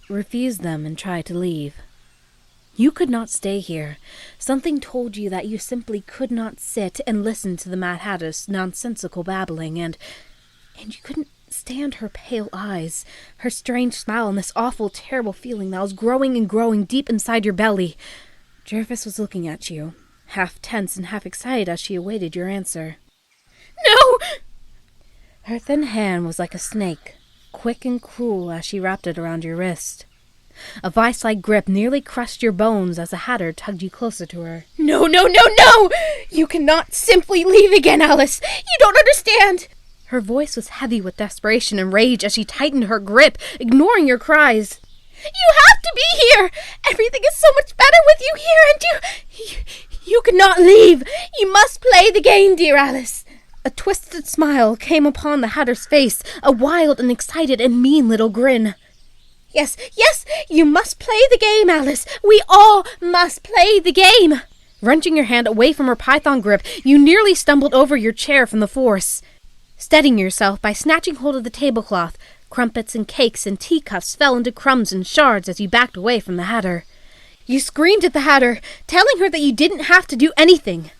refused them and tried to leave. You could not stay here. Something told you that you simply could not sit and listen to the Mad Hatter's nonsensical babbling, and you couldn't stand her pale eyes, her strange smile, and this awful, terrible feeling that was growing and growing deep inside your belly. Jervis was looking at you, half tense and half excited as she awaited your answer. No! Her thin hand was like a snake, quick and cruel as she wrapped it around your wrist. A vice-like grip nearly crushed your bones as the Hatter tugged you closer to her. No! You cannot simply leave again, Alice! You don't understand! Her voice was heavy with desperation and rage as she tightened her grip, ignoring your cries. You have to be here! Everything is so much better with you here, and you cannot leave! You must play the game, dear Alice! A twisted smile came upon the Hatter's face, a wild and excited and mean little grin. Yes, you must play the game, Alice. We all must play the game. Wrenching your hand away from her python grip, you nearly stumbled over your chair from the force. Steadying yourself by snatching hold of the tablecloth, crumpets and cakes and teacups fell into crumbs and shards as you backed away from the Hatter. You screamed at the Hatter, telling her that you didn't have to do anything.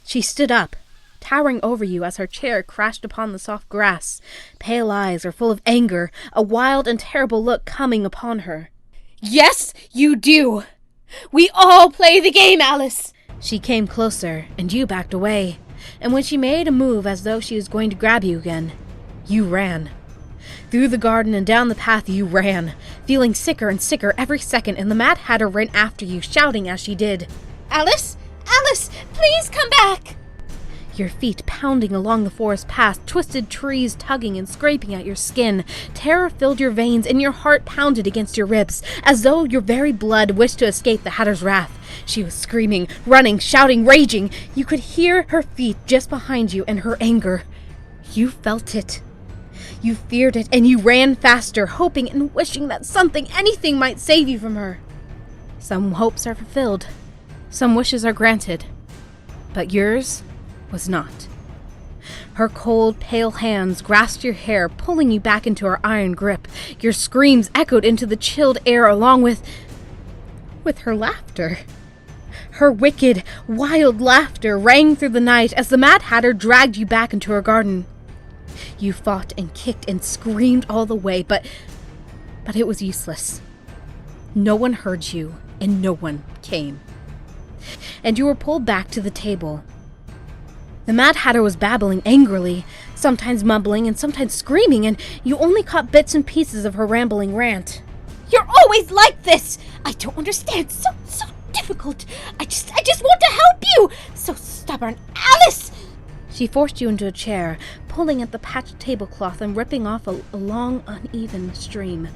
She stood up, towering over you as her chair crashed upon the soft grass. Pale eyes were full of anger, a wild and terrible look coming upon her. Yes, you do. We all play the game, Alice. She came closer, and you backed away. And when she made a move as though she was going to grab you again, you ran. Through the garden and down the path you ran, feeling sicker and sicker every second, and the Mad Hatter ran after you, shouting as she did. Alice, please come back. Your feet pounding along the forest path, twisted trees tugging and scraping at your skin. Terror filled your veins and your heart pounded against your ribs, as though your very blood wished to escape the Hatter's wrath. She was screaming, running, shouting, raging. You could hear her feet just behind you and her anger. You felt it. You feared it, and you ran faster, hoping and wishing that something, anything might save you from her. Some hopes are fulfilled. Some wishes are granted. But yours was not. Her cold, pale hands grasped your hair, pulling you back into her iron grip. Your screams echoed into the chilled air along with her laughter. Her wicked, wild laughter rang through the night as the Mad Hatter dragged you back into her garden. You fought and kicked and screamed all the way, but it was useless. No one heard you, and no one came. And you were pulled back to the table. The Mad Hatter was babbling angrily, sometimes mumbling and sometimes screaming, and you only caught bits and pieces of her rambling rant. You're always like this! I don't understand. So difficult. I just want to help you! So stubborn. Alice! She forced you into a chair, pulling at the patched tablecloth and ripping off a long, uneven stream.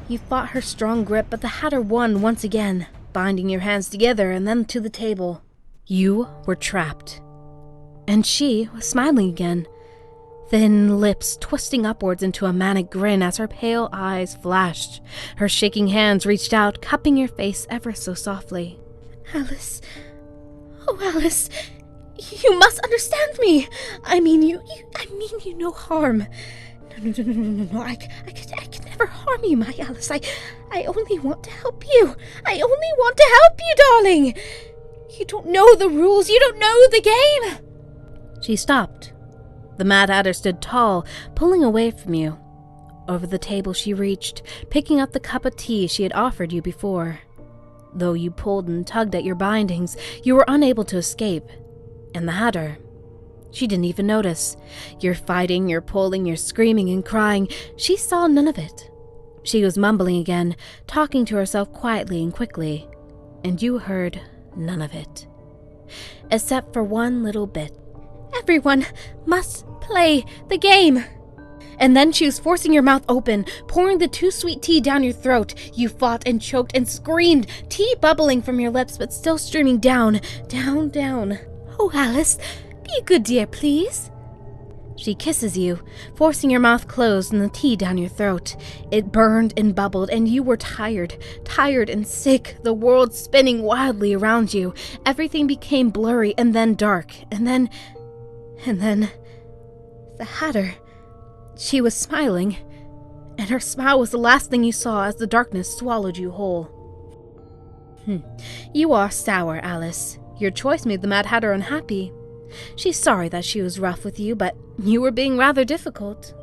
You fought her strong grip, but the Hatter won once again, binding your hands together and then to the table. You were trapped. And she was smiling again, thin lips twisting upwards into a manic grin as her pale eyes flashed. Her shaking hands reached out, cupping your face ever so softly. Alice. Oh, Alice. You must understand me. I mean you no harm. No. I could never harm you, my Alice. I only want to help you. I only want to help you, darling. You don't know the rules. You don't know the game. She stopped. The Mad Hatter stood tall, pulling away from you. Over the table she reached, picking up the cup of tea she had offered you before. Though you pulled and tugged at your bindings, you were unable to escape. And the Hatter, she didn't even notice. Your fighting, your pulling, your screaming and crying, she saw none of it. She was mumbling again, talking to herself quietly and quickly, and you heard none of it. Except for one little bit. Everyone must play the game. And then she was forcing your mouth open, pouring the too sweet tea down your throat. You fought and choked and screamed, tea bubbling from your lips but still streaming down, down. Oh, Alice, be a good dear, please. She kisses you, forcing your mouth closed and the tea down your throat. It burned and bubbled, and you were tired and sick, the world spinning wildly around you. Everything became blurry and then dark, and then the Hatter, she was smiling, and her smile was the last thing you saw as the darkness swallowed you whole. You are sour, Alice. Your choice made the Mad Hatter unhappy. She's sorry that she was rough with you, but you were being rather difficult.